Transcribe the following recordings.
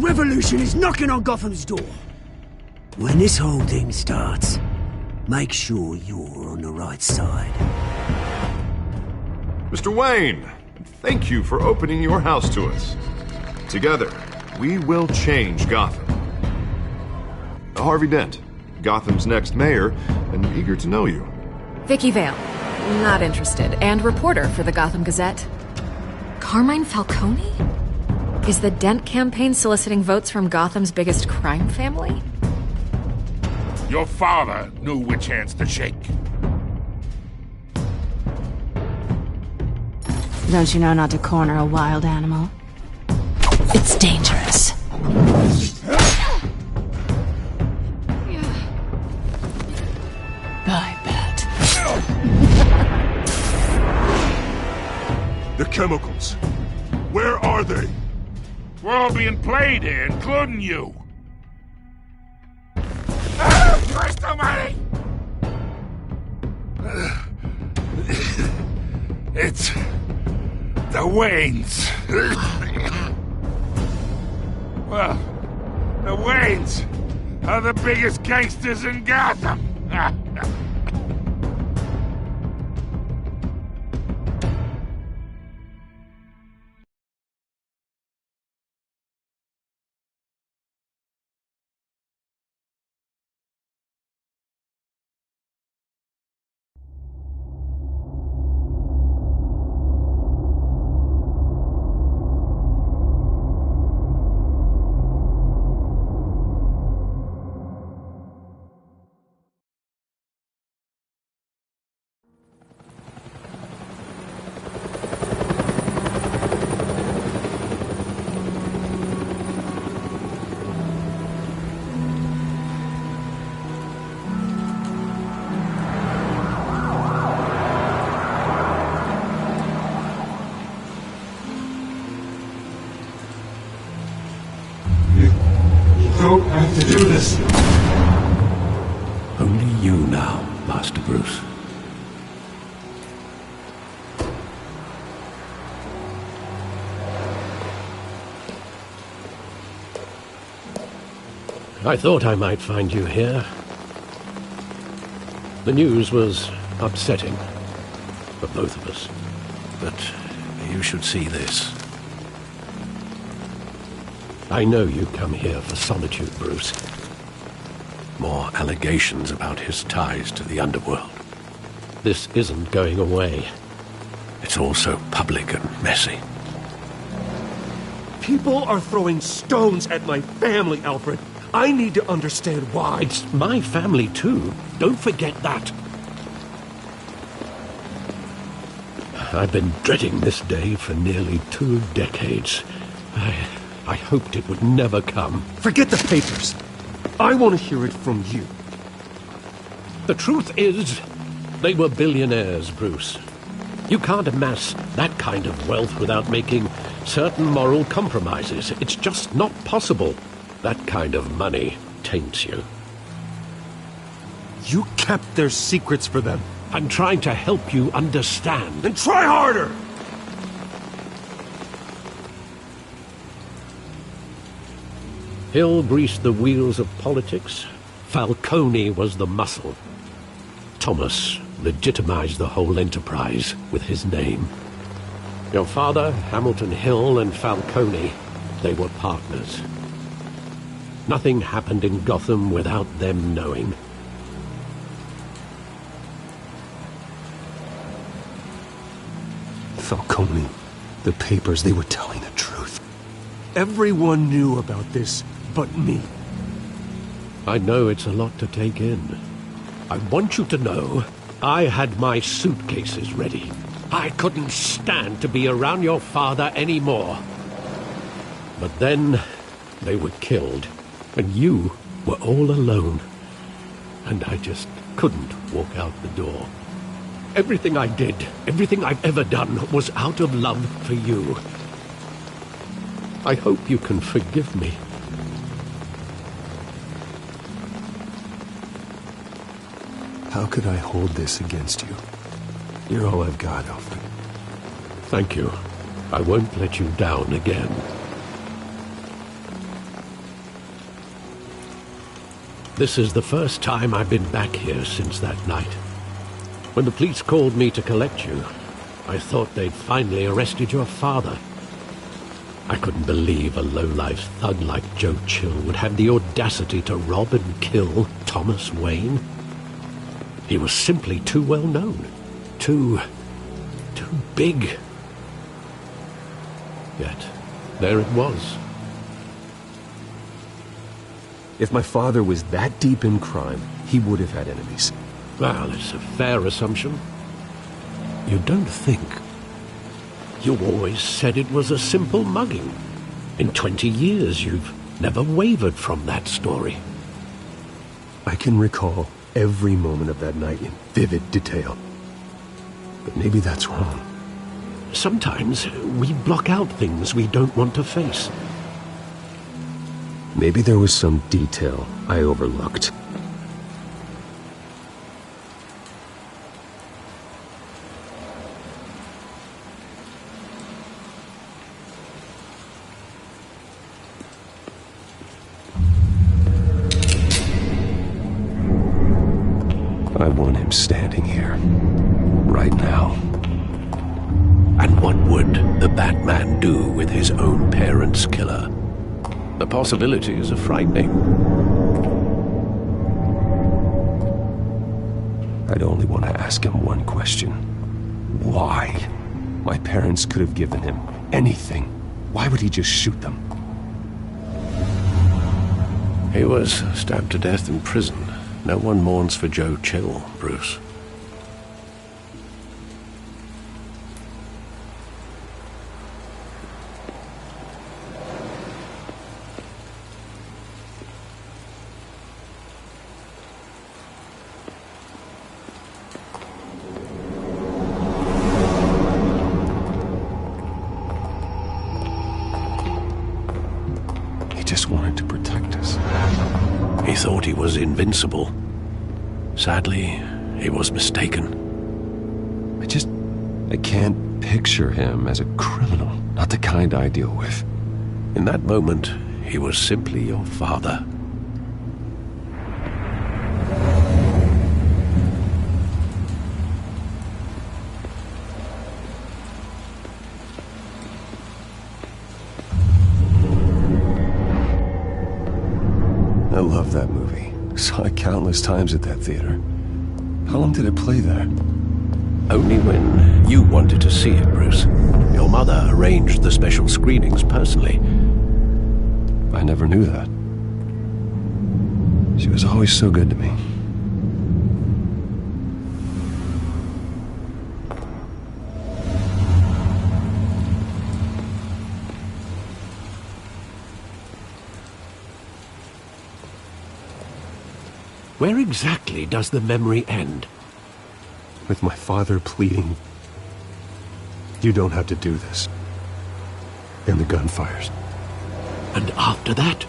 revolution is knocking on Gotham's door. When this whole thing starts, make sure you're on the right side. Mr. Wayne, thank you for opening your house to us. Together, we will change Gotham. Harvey Dent, Gotham's next mayor, and eager to know you. Vicky Vale, not interested, and reporter for the Gotham Gazette. Carmine Falcone? Is the Dent campaign soliciting votes from Gotham's biggest crime family? Your father knew which hands to shake. Don't you know not to corner a wild animal? It's dangerous. I bet. The chemicals. Where are they? We're all being played here, including you. Christ almighty! It's the Waynes. Well, the Waynes are the biggest gangsters in Gotham. Don't have to do this. Only you now, Master Bruce. I thought I might find you here. The news was upsetting for both of us, but you should see this. I know you come here for solitude, Bruce. More allegations about his ties to the underworld. This isn't going away. It's all so public and messy. People are throwing stones at my family, Alfred. I need to understand why. It's my family, too. Don't forget that. I've been dreading this day for nearly 2 decades. I hoped it would never come. Forget the papers. I want to hear it from you. The truth is, they were billionaires, Bruce. You can't amass that kind of wealth without making certain moral compromises. It's just not possible. That kind of money taints you. You kept their secrets for them. I'm trying to help you understand. Then try harder! Hill greased the wheels of politics. Falcone was the muscle. Thomas legitimized the whole enterprise with his name. Your father, Hamilton Hill, and Falcone, they were partners. Nothing happened in Gotham without them knowing. Falcone, the papers, they were telling the truth. Everyone knew about this but me. I know it's a lot to take in. I want you to know I had my suitcases ready. I couldn't stand to be around your father anymore. But then they were killed, and you were all alone. And I just couldn't walk out the door. Everything I did, everything I've ever done, was out of love for you. I hope you can forgive me. How could I hold this against you? You're all I've got, Alfred. Thank you. I won't let you down again. This is the first time I've been back here since that night. When the police called me to collect you, I thought they'd finally arrested your father. I couldn't believe a low-life thug like Joe Chill would have the audacity to rob and kill Thomas Wayne. He was simply too well known. Too big. Yet, there it was. If my father was that deep in crime, he would have had enemies. Well, it's a fair assumption. You don't think? You always said it was a simple mugging. In 20 years, you've never wavered from that story. I can recall every moment of that night in vivid detail. But maybe that's wrong. Sometimes we block out things we don't want to face. Maybe there was some detail I overlooked. I want him standing here, right now. And what would the Batman do with his own parents' killer? The possibilities are frightening. I'd only want to ask him one question. Why? My parents could have given him anything. Why would he just shoot them? He was stabbed to death in prison. No one mourns for Joe Chill, Bruce. He just wanted to protect us. He thought he was invincible. Sadly, he was mistaken. I can't picture him as a criminal. Not the kind I deal with. In that moment, he was simply your father. I love that movie. Saw it countless times at that theater. How long did it play there? Only when you wanted to see it, Bruce. Your mother arranged the special screenings personally. I never knew that. She was always so good to me. Where exactly does the memory end? With my father pleading, "You don't have to do this." And the gunfires. And after that?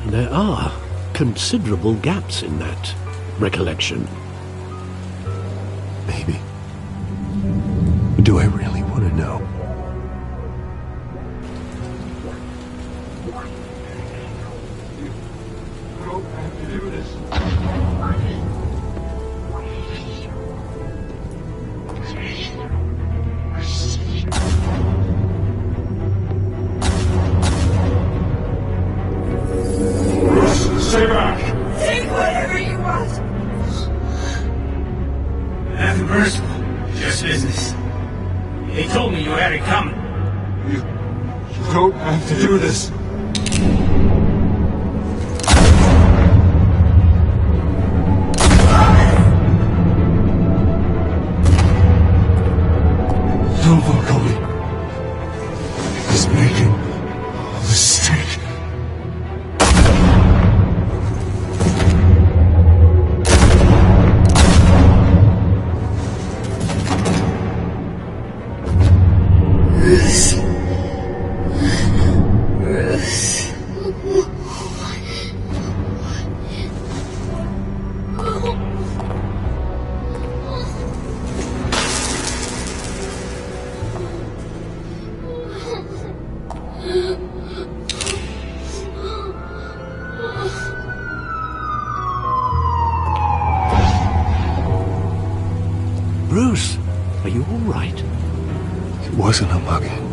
There are considerable gaps in that recollection. Maybe. Do I really want to know? Stay back! Take whatever you want! Nothing personal, just business. They told me you had it coming. You don't have to do this. Don't look at me. He's making a mistake. It wasn't a mugging.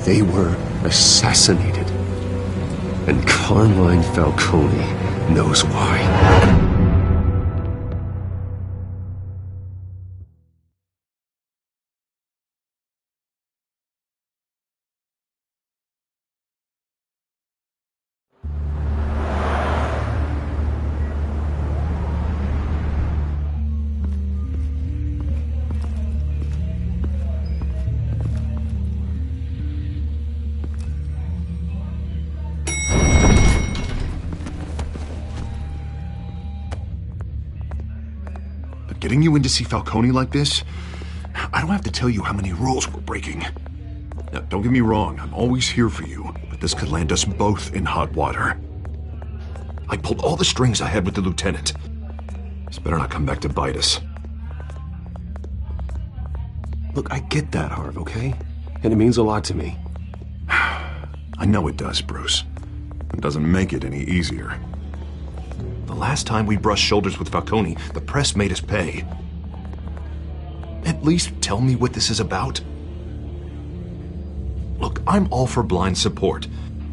They were assassinated. And Carmine Falcone knows why. Getting you in to see Falcone like this? I don't have to tell you how many rules we're breaking. Now, don't get me wrong, I'm always here for you, but this could land us both in hot water. I pulled all the strings I had with the lieutenant. This better not come back to bite us. Look, I get that, Harv, okay? And it means a lot to me. I know it does, Bruce. It doesn't make it any easier. The last time we brushed shoulders with Falcone, the press made us pay. At least tell me what this is about. Look, I'm all for blind support,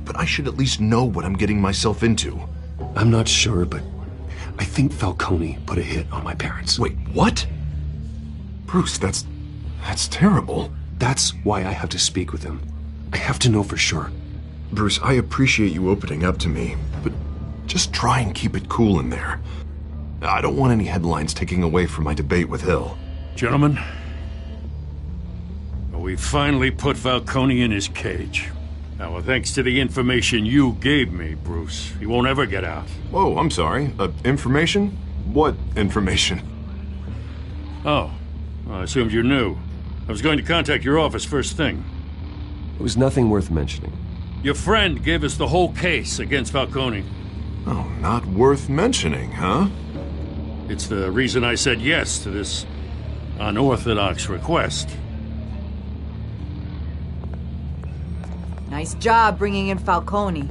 but I should at least know what I'm getting myself into. I'm not sure, but I think Falcone put a hit on my parents. Wait, what? Bruce, that's terrible. That's why I have to speak with him. I have to know for sure. Bruce, I appreciate you opening up to me, but just try and keep it cool in there. I don't want any headlines taking away from my debate with Hill. Gentlemen, we finally put Falcone in his cage. Now, thanks to the information you gave me, Bruce, he won't ever get out. Whoa, I'm sorry. Information? What information? Oh, I assumed you knew. I was going to contact your office first thing. It was nothing worth mentioning. Your friend gave us the whole case against Falcone. Oh, not worth mentioning, huh? It's the reason I said yes to this unorthodox request. Nice job bringing in Falcone.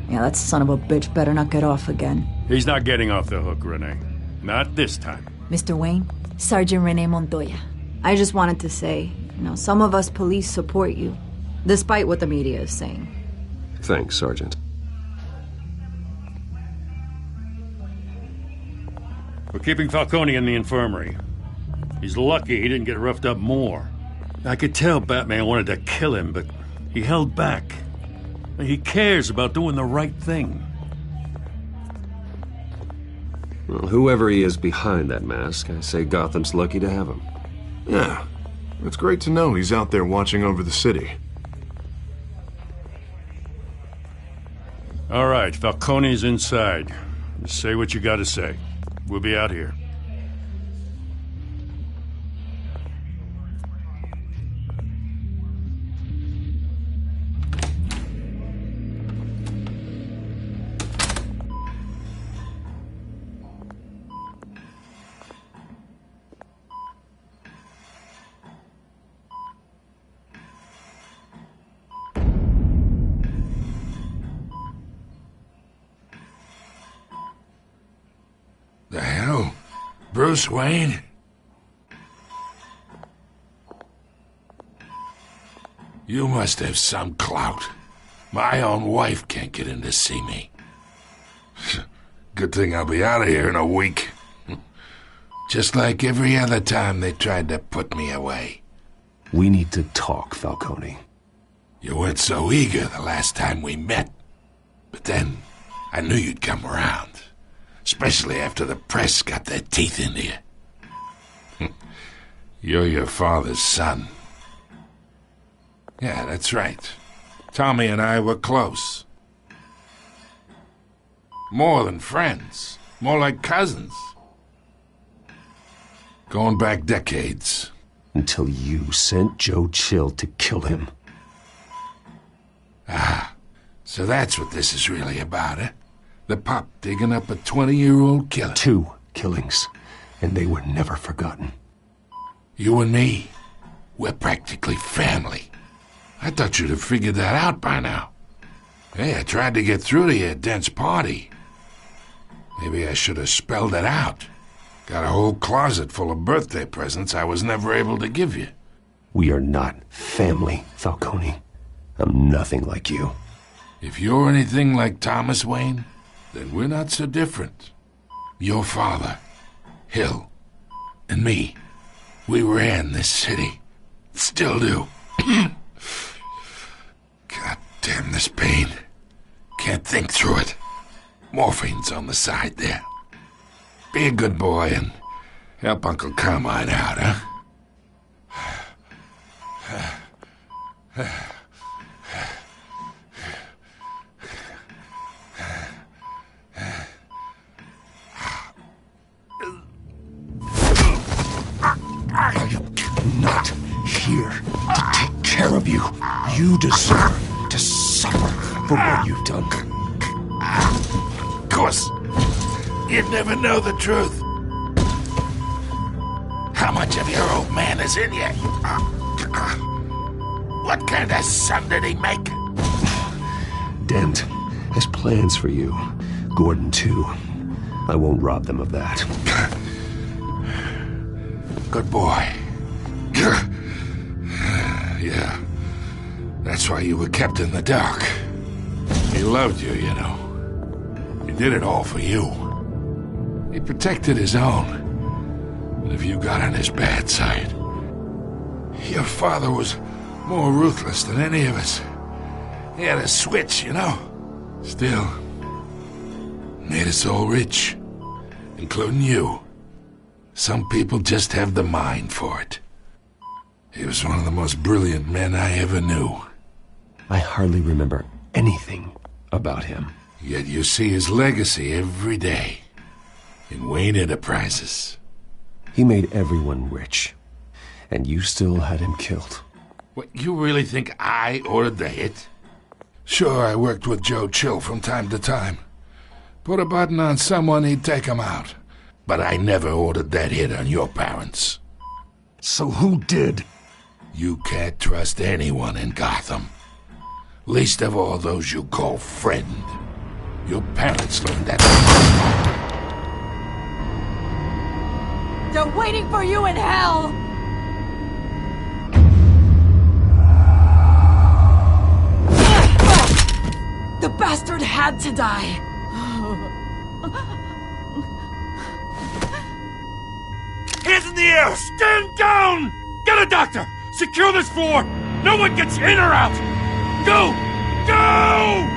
Yeah, that son of a bitch better not get off again. He's not getting off the hook, Renee. Not this time. Mr. Wayne, Sergeant Renee Montoya. I just wanted to say, some of us police support you, despite what the media is saying. Thanks, Sergeant. We're keeping Falcone in the infirmary. He's lucky he didn't get roughed up more. I could tell Batman wanted to kill him, but he held back. He cares about doing the right thing. Well, whoever he is behind that mask, I say Gotham's lucky to have him. Yeah, it's great to know he's out there watching over the city. All right, Falcone's inside. Just say what you gotta say. We'll be out here. The hell? Bruce Wayne? You must have some clout. My own wife can't get in to see me. Good thing I'll be out of here in a week. Just like every other time they tried to put me away. We need to talk, Falcone. You weren't so eager the last time we met. But then, I knew you'd come around. Especially after the press got their teeth into you. You're your father's son. Yeah, that's right. Tommy and I were close. More than friends. More like cousins. Going back decades. Until you sent Joe Chill to kill him. Ah, so that's what this is really about, eh? The pup digging up a 20-year-old killer. 2 killings, and they were never forgotten. You and me, we're practically family. I thought you'd have figured that out by now. Hey, I tried to get through to you at Dent's party. Maybe I should have spelled it out. Got a whole closet full of birthday presents I was never able to give you. We are not family, Falcone. I'm nothing like you. If you're anything like Thomas Wayne, then we're not so different. Your father, Hill, and me, we ran this city. Still do. God damn this pain. Can't think through it. Morphine's on the side there. Be a good boy and help Uncle Carmine out, huh? I am not here to take care of you. You deserve to suffer for what you've done. Of course, you'd never know the truth. How much of your old man is in you? What kind of son did he make? Dent has plans for you. Gordon, too. I won't rob them of that. Good boy. Yeah. That's why you were kept in the dark. He loved you, you know. He did it all for you. He protected his own. But if you got on his bad side, your father was more ruthless than any of us. He had a switch, you know. Still, made us all rich, including you. Some people just have the mind for it. He was one of the most brilliant men I ever knew. I hardly remember anything about him. Yet you see his legacy every day in Wayne Enterprises. He made everyone rich, and you still had him killed. What, you really think I ordered the hit? Sure, I worked with Joe Chill from time to time. Put a button on someone, he'd take him out. But I never ordered that hit on your parents. So who did? You can't trust anyone in Gotham. Least of all those you call friend. Your parents learned that. They're waiting for you in hell! The bastard had to die! Hands in the air! Stand down! Get a doctor! Secure this floor! No one gets in or out! Go! Go!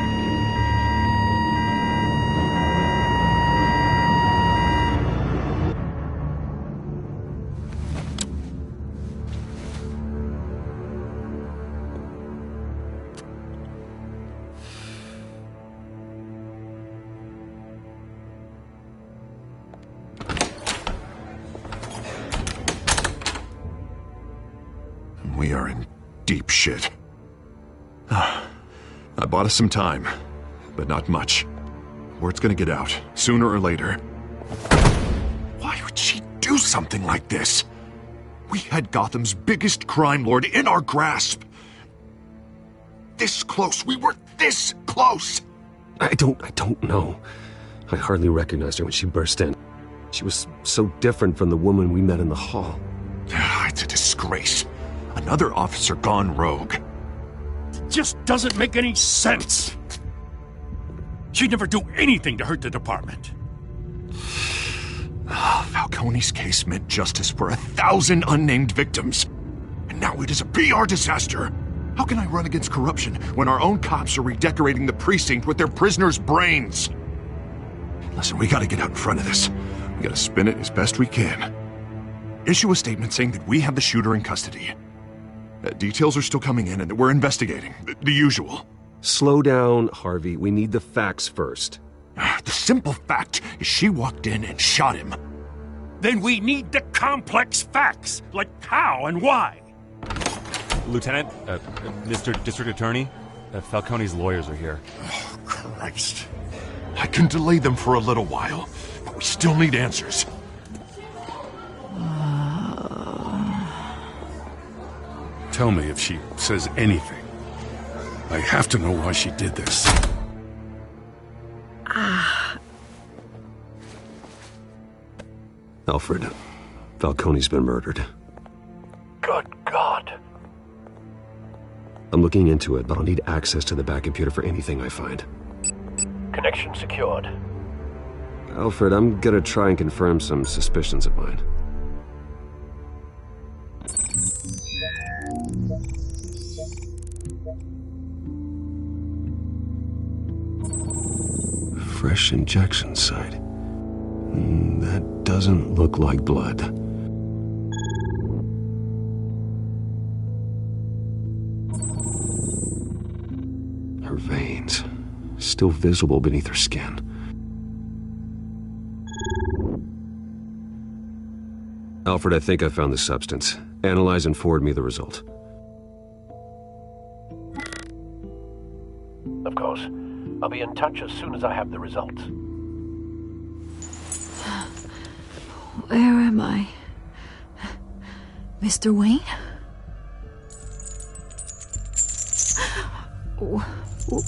We are in deep shit. I bought us some time, but not much. Word's gonna get out, sooner or later. Why would she do something like this? We had Gotham's biggest crime lord in our grasp. This close, we were this close! I don't know. I hardly recognized her when she burst in. She was so different from the woman we met in the hall. It's a disgrace. Another officer gone rogue. It just doesn't make any sense. She'd never do anything to hurt the department. Falcone's case meant justice for 1,000 unnamed victims. And now it is a PR disaster. How can I run against corruption when our own cops are redecorating the precinct with their prisoners' brains? Listen, we gotta get out in front of this. We gotta spin it as best we can. Issue a statement saying that we have the shooter in custody. Details are still coming in and that we're investigating. The usual. Slow down, Harvey. We need the facts first. The simple fact is she walked in and shot him. Then we need the complex facts, like how and why. Lieutenant, Mr. District Attorney, Falcone's lawyers are here. Oh, Christ. I can delay them for a little while, but we still need answers. Tell me if she says anything. I have to know why she did this. Alfred, Falcone's been murdered. Good God. I'm looking into it, but I'll need access to the back computer for anything I find. Connection secured. Alfred, I'm gonna try and confirm some suspicions of mine. Fresh injection site. That doesn't look like blood. Her veins, still visible beneath her skin. Alfred, I think I found the substance. Analyze and forward me the result. Of course. I'll be in touch as soon as I have the results. Where am I? Mr. Wayne?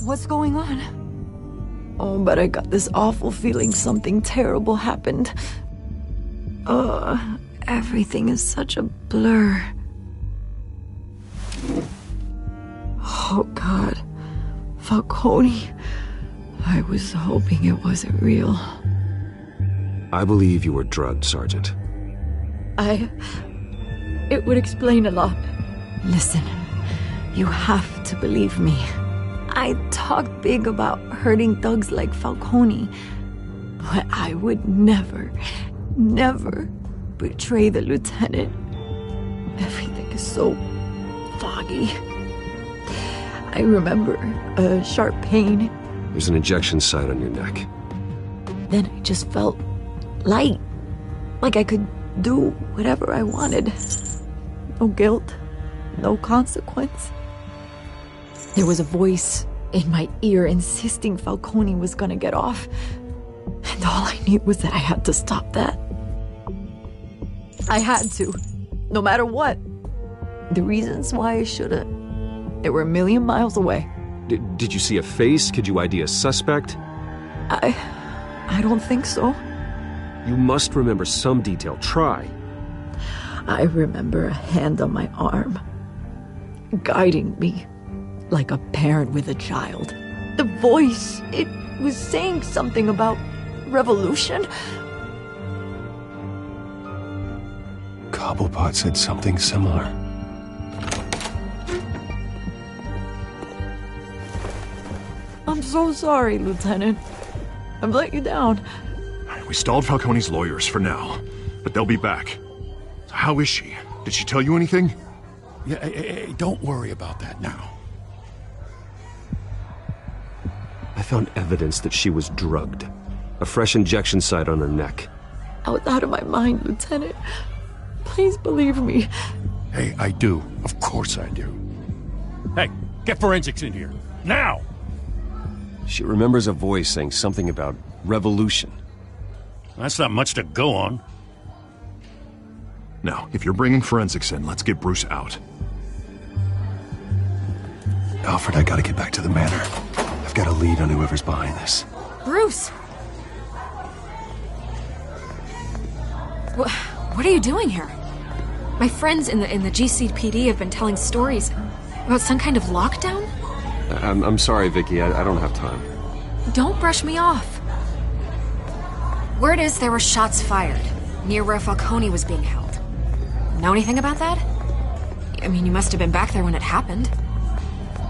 What's going on? Oh, but I got this awful feeling something terrible happened. Everything is such a blur. Oh, God. Falcone. I was hoping it wasn't real. I believe you were drugged, Sergeant. It would explain a lot. Listen, you have to believe me. I talked big about hurting thugs like Falcone, but I would never betray the lieutenant. Everything is so foggy. I remember a sharp pain. There's an injection site on your neck. Then I just felt light. Like I could do whatever I wanted. No guilt, no consequence. There was a voice in my ear insisting Falcone was gonna get off. And all I knew was that I had to stop that. I had to, no matter what. The reasons why I should've, they were a million miles away. Did you see a face? Could you ID a suspect? I don't think so. You must remember some detail. Try. I remember a hand on my arm, guiding me like a parent with a child. The voice, it was saying something about revolution. Cobblepot said something similar. I'm so sorry, Lieutenant. I've let you down. We stalled Falcone's lawyers for now, but they'll be back. How is she? Did she tell you anything? Yeah, hey, don't worry about that now. I found evidence that she was drugged. A fresh injection site on her neck. I was out of my mind, Lieutenant. Please believe me. Hey, I do. Of course I do. Hey, get forensics in here. Now! She remembers a voice saying something about revolution. That's not much to go on. Now, if you're bringing forensics in, let's get Bruce out. Alfred, I gotta get back to the manor. I've got a lead on whoever's behind this. Bruce! What are you doing here? My friends in the GCPD have been telling stories about some kind of lockdown? I'm sorry, Vicky. I don't have time. Don't brush me off. Word is there were shots fired near where Falcone was being held. Know anything about that? I mean, you must have been back there when it happened.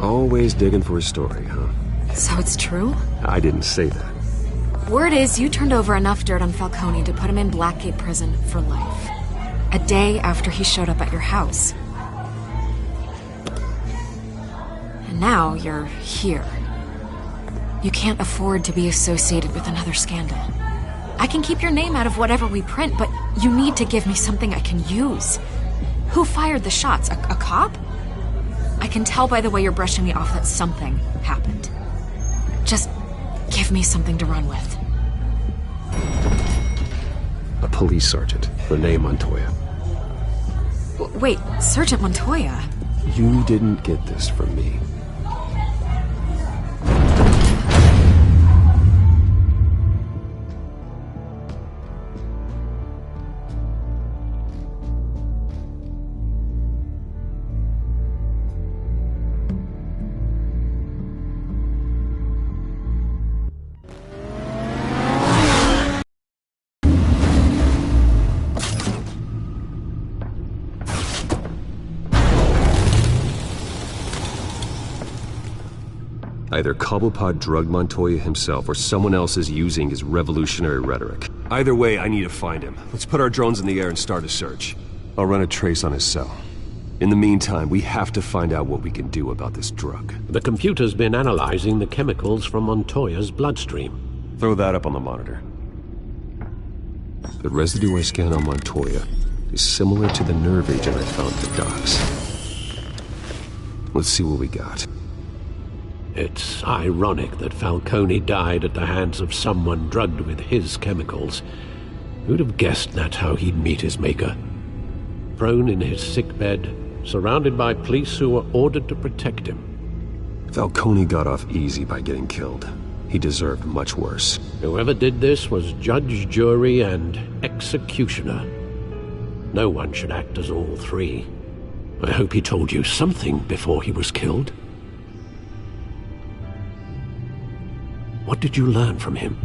Always digging for a story, huh? So it's true? I didn't say that. Word is you turned over enough dirt on Falcone to put him in Blackgate Prison for life. A day after he showed up at your house. And now you're here. You can't afford to be associated with another scandal. I can keep your name out of whatever we print, but you need to give me something I can use. Who fired the shots? A cop? I can tell by the way you're brushing me off that something happened. Just give me something to run with. A police sergeant, Renee Montoya. Wait, Sergeant Montoya? You didn't get this from me. Either Cobblepot drugged Montoya himself, or someone else is using his revolutionary rhetoric. Either way, I need to find him. Let's put our drones in the air and start a search. I'll run a trace on his cell. In the meantime, we have to find out what we can do about this drug. The computer's been analyzing the chemicals from Montoya's bloodstream. Throw that up on the monitor. The residue I scanned on Montoya is similar to the nerve agent I found at the docks. Let's see what we got. It's ironic that Falcone died at the hands of someone drugged with his chemicals. Who'd have guessed that's how he'd meet his maker? Prone in his sickbed, surrounded by police who were ordered to protect him. Falcone got off easy by getting killed. He deserved much worse. Whoever did this was judge, jury, and executioner. No one should act as all three. I hope he told you something before he was killed. What did you learn from him?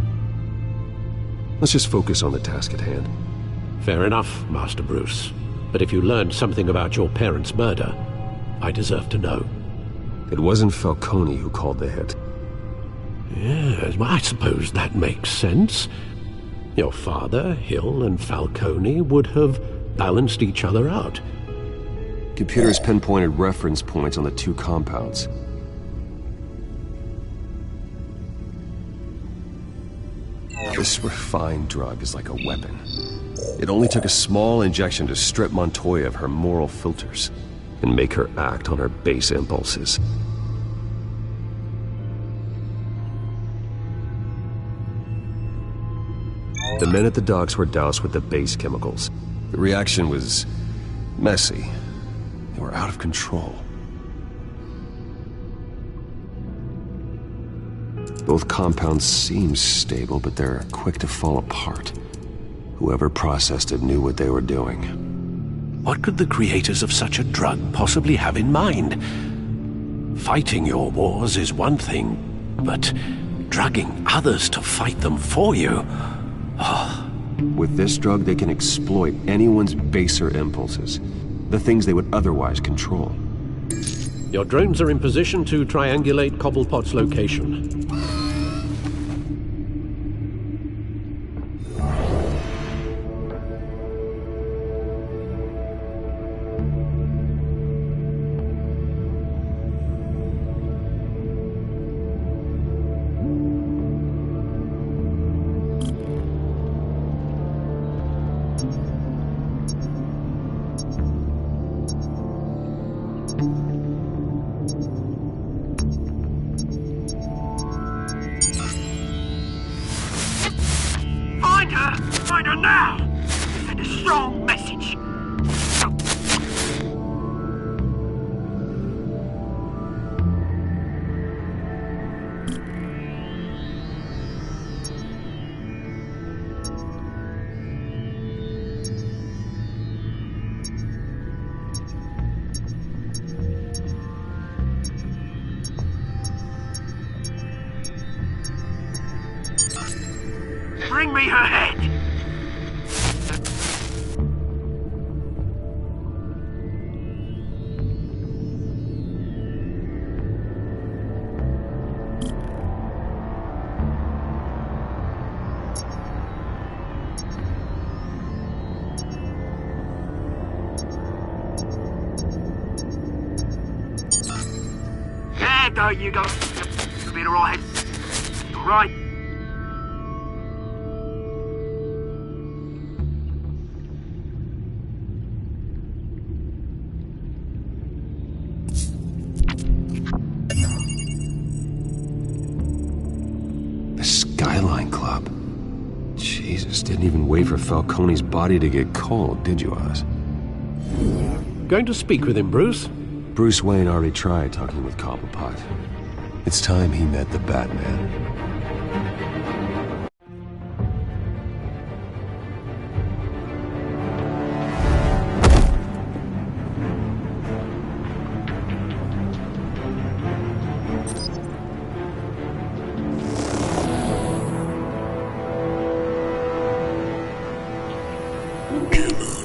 Let's just focus on the task at hand. Fair enough, Master Bruce. But if you learned something about your parents' murder, I deserve to know. It wasn't Falcone who called the hit. Yes, well, I suppose that makes sense. Your father, Hill, and Falcone would have balanced each other out. Computer's pinpointed reference points on the two compounds. This refined drug is like a weapon. It only took a small injection to strip Montoya of her moral filters and make her act on her base impulses. The men at the docks were doused with the base chemicals. The reaction was messy. They were out of control. Both compounds seem stable, but they're quick to fall apart. Whoever processed it knew what they were doing. What could the creators of such a drug possibly have in mind? Fighting your wars is one thing, but drugging others to fight them for you... Oh. With this drug, they can exploit anyone's baser impulses, the things they would otherwise control. Your drones are in position to triangulate Cobblepot's location. Find her now! Send a strong message! Bring me her head! There you go. You'll be alright. Alright. The Skyline Club. Jesus, didn't even wait for Falcone's body to get cold, did you, Oz? Going to speak with him, Bruce? Bruce Wayne already tried talking with Cobblepot. It's time he met the Batman.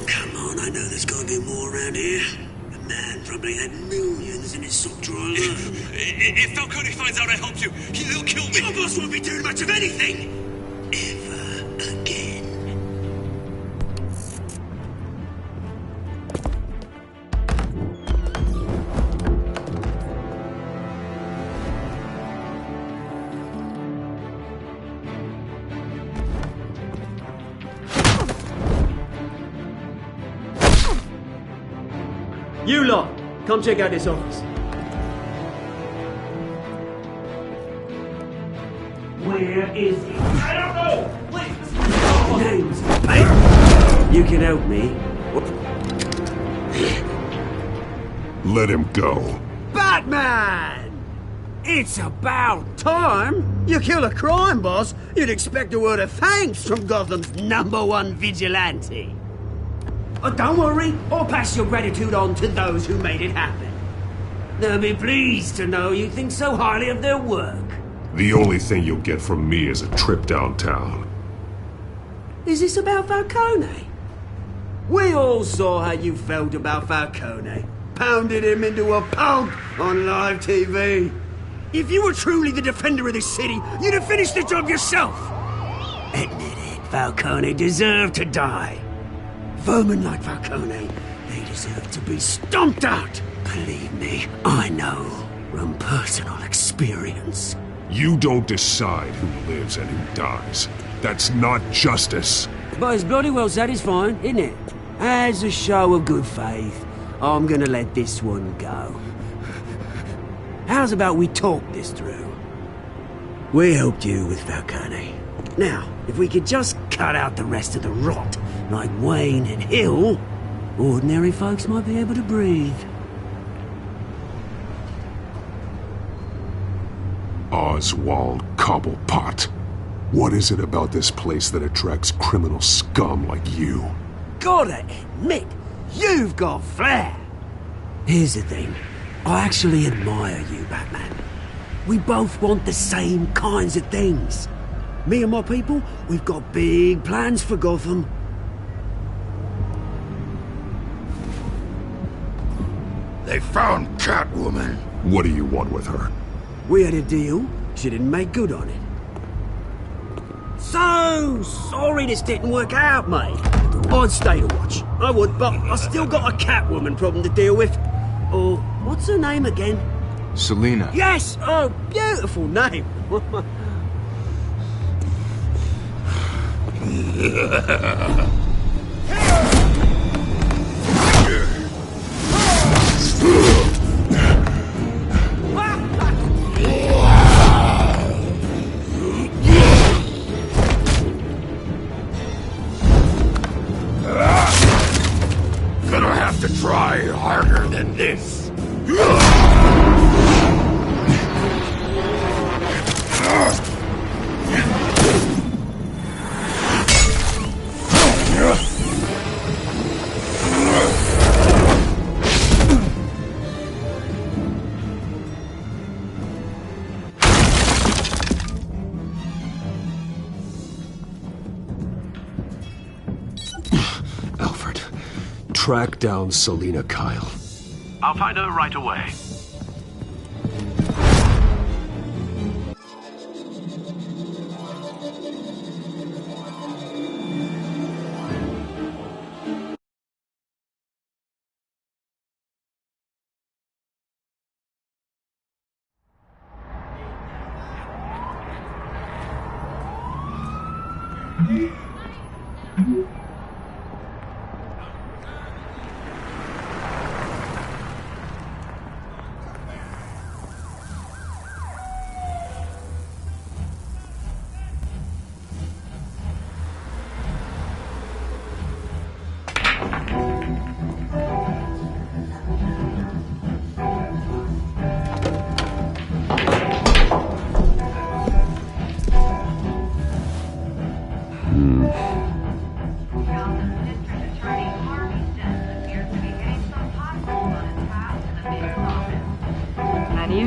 Come on, I know there's gotta be more around here. A man probably had millions others in this sort drawer alone. If Falcone finds out I helped you, he'll kill me. Your boss won't be doing much of anything. Ever again. You lot, come check out this office. Where is he? I don't know! Please! Name's Batman. You can help me. Let him go. Batman! It's about time. You kill a crime boss, you'd expect a word of thanks from Gotham's #1 vigilante. Oh, don't worry, I'll pass your gratitude on to those who made it happen. They'll be pleased to know you think so highly of their work. The only thing you'll get from me is a trip downtown. Is this about Falcone? We all saw how you felt about Falcone. Pounded him into a pulp on live TV. If you were truly the defender of this city, you'd have finished the job yourself. Admit it, Falcone deserved to die. Vermin like Falcone, they deserve to be stomped out. Believe me, I know from personal experience. You don't decide who lives and who dies. That's not justice. But it's bloody well satisfying, isn't it? As a show of good faith, I'm gonna let this one go. How's about we talk this through? We helped you with Falcone. Now, if we could just cut out the rest of the rot, like Wayne and Hill, ordinary folks might be able to breathe. Oswald Cobblepot. What is it about this place that attracts criminal scum like you? Gotta admit, you've got flair. Here's the thing. I actually admire you, Batman. We both want the same kinds of things. Me and my people, we've got big plans for Gotham. They found Catwoman. What do you want with her? We had a deal. She didn't make good on it. So sorry this didn't work out, mate. I'd stay to watch. I would, but I still got a Catwoman problem to deal with. Or, what's her name again? Selina. Yes! Oh, beautiful name. Gonna have to try harder than this. Alfred, track down Selina Kyle. I'll find her right away.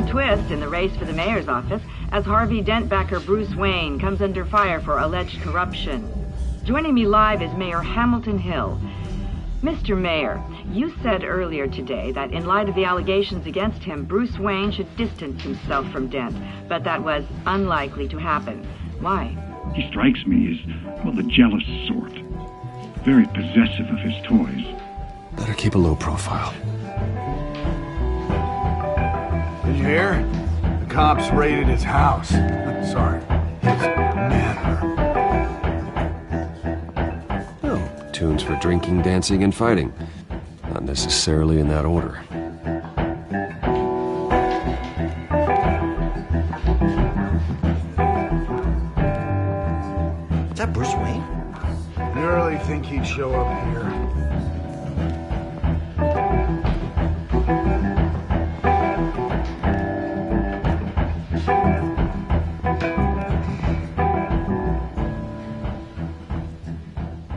Twist in the race for the mayor's office as Harvey Dent backer Bruce Wayne comes under fire for alleged corruption. Joining me live is Mayor Hamilton Hill. Mr. Mayor, you said earlier today that in light of the allegations against him, Bruce Wayne should distance himself from Dent, but that was unlikely to happen. Why? He strikes me as, well, the jealous sort. Very possessive of his toys. Better keep a low profile. Did you hear? The cops raided his house. Sorry, his manor. Oh, tunes for drinking, dancing, and fighting. Not necessarily in that order. Is that Bruce Wayne? You really think he'd show up here?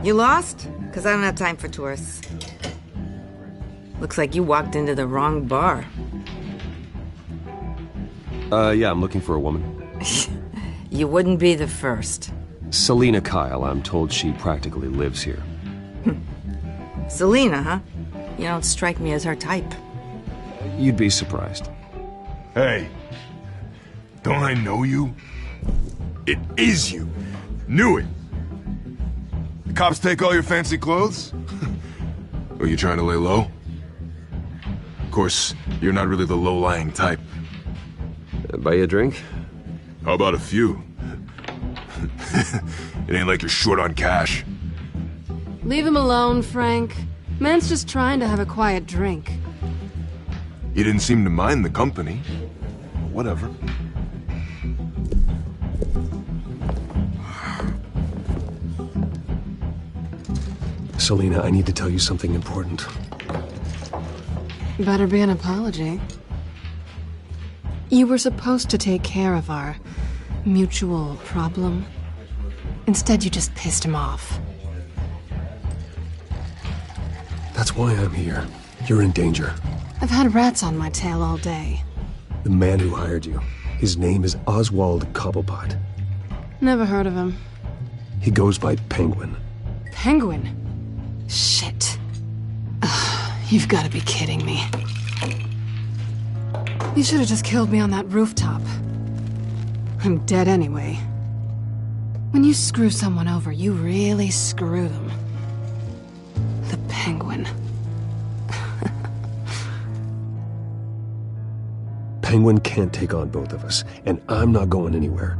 You lost? Because I don't have time for tourists. Looks like you walked into the wrong bar. Yeah, I'm looking for a woman. You wouldn't be the first. Selina Kyle, I'm told she practically lives here. Selina, huh? You don't strike me as her type. You'd be surprised. Hey, don't I know you? It is you. Knew it. The cops take all your fancy clothes? Are you trying to lay low? Of course, you're not really the low-lying type. Buy you a drink? How about a few? It ain't like you're short on cash. Leave him alone, Frank. Man's just trying to have a quiet drink. You didn't seem to mind the company. Whatever. Selina, I need to tell you something important. Better be an apology. You were supposed to take care of our mutual problem. Instead, you just pissed him off. That's why I'm here. You're in danger. I've had rats on my tail all day. The man who hired you, his name is Oswald Cobblepot. Never heard of him. He goes by Penguin. Penguin? Shit. You've got to be kidding me. You should have just killed me on that rooftop. I'm dead anyway. When you screw someone over, you really screw them. The Penguin. Penguin can't take on both of us, and I'm not going anywhere.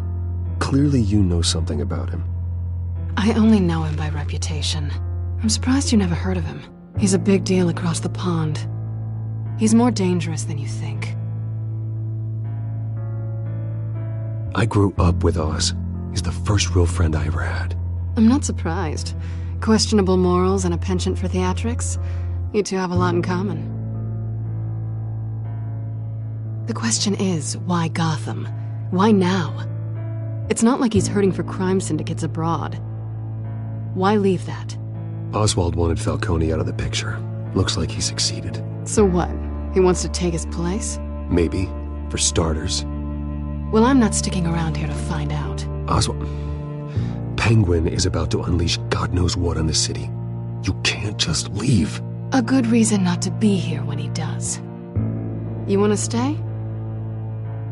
Clearly you know something about him. I only know him by reputation. I'm surprised you never heard of him. He's a big deal across the pond. He's more dangerous than you think. I grew up with Oz. He's the first real friend I ever had. I'm not surprised. Questionable morals and a penchant for theatrics. You two have a lot in common. The question is, why Gotham? Why now? It's not like he's hurting for crime syndicates abroad. Why leave that? Oswald wanted Falcone out of the picture. Looks like he succeeded. So what? He wants to take his place? Maybe. For starters. Well, I'm not sticking around here to find out. Oswald... Penguin is about to unleash God knows what on the city. You can't just leave. A good reason not to be here when he does. You want to stay?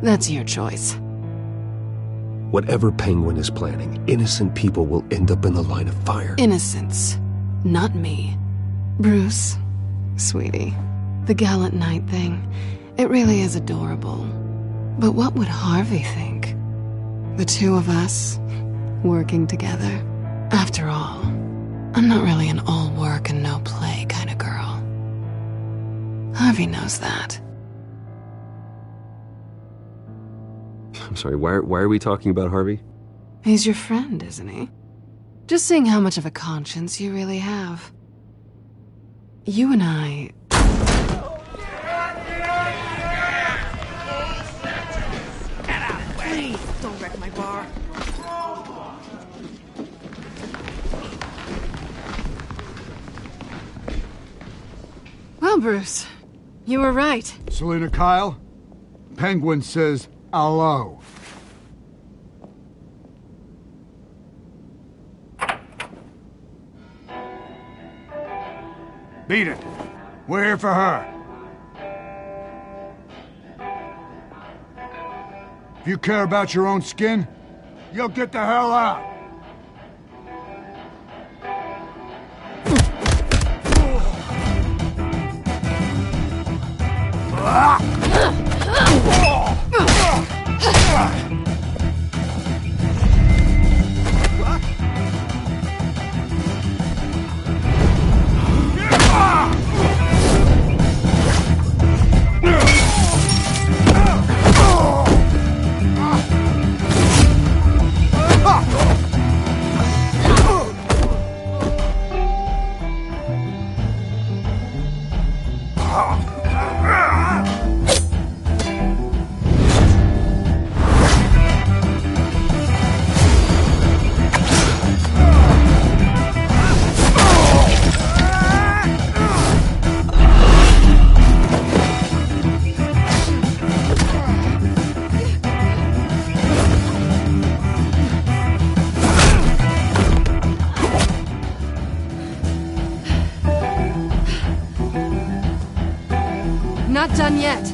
That's your choice. Whatever Penguin is planning, innocent people will end up in the line of fire. Innocence. Not me. Bruce, sweetie, the gallant knight thing, it really is adorable. But what would Harvey think? The two of us, working together. After all, I'm not really an all work and no play kind of girl. Harvey knows that. I'm sorry, why are we talking about Harvey? He's your friend, isn't he? Just seeing how much of a conscience you really have. You and I... Please, don't wreck my bar. Well, Bruce, you were right. Selina Kyle, Penguin says hello. Beat it. We're here for her. If you care about your own skin, you'll get the hell out. Not done yet.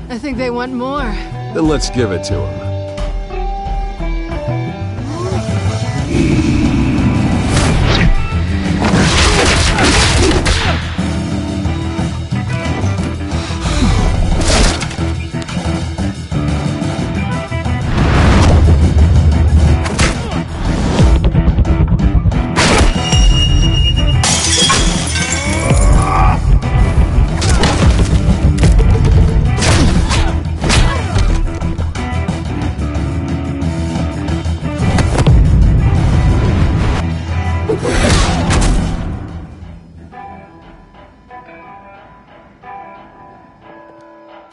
I think they want more. Then let's give it to them.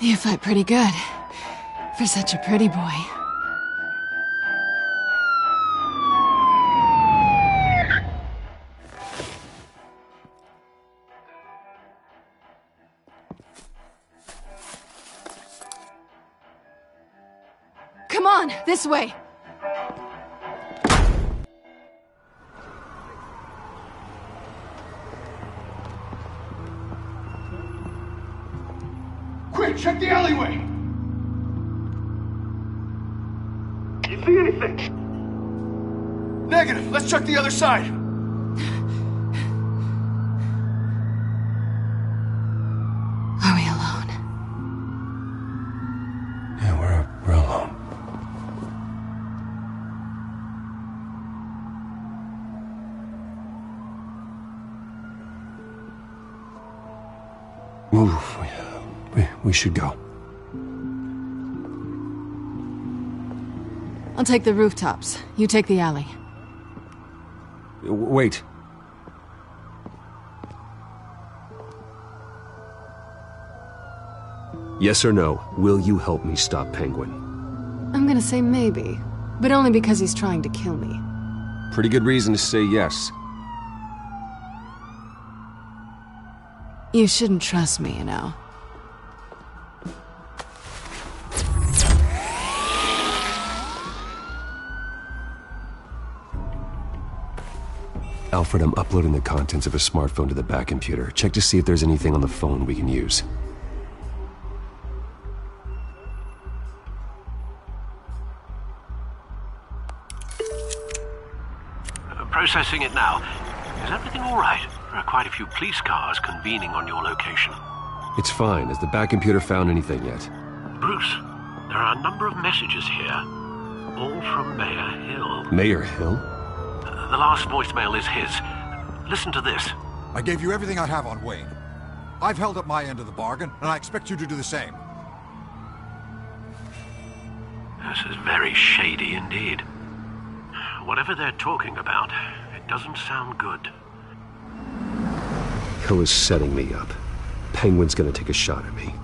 You fight pretty good. For such a pretty boy. Come on, this way! Quick, check the alleyway! You see anything? Negative. Let's check the other side. Are we alone? Yeah, we're alone. We should go. I'll take the rooftops. You take the alley. Wait. Yes or no, will you help me stop Penguin? I'm gonna say maybe, but only because he's trying to kill me. Pretty good reason to say yes. You shouldn't trust me, you know. Alfred, I'm uploading the contents of a smartphone to the back computer. Check to see if there's anything on the phone we can use. Processing it now. Is everything all right? There are quite a few police cars convening on your location. It's fine. Has the back computer found anything yet? Bruce, there are a number of messages here. All from Mayor Hill. Mayor Hill? The last voicemail is his. Listen to this. I gave you everything I have on Wayne. I've held up my end of the bargain, and I expect you to do the same. This is very shady indeed. Whatever they're talking about, it doesn't sound good. Hill is setting me up. Penguin's gonna take a shot at me.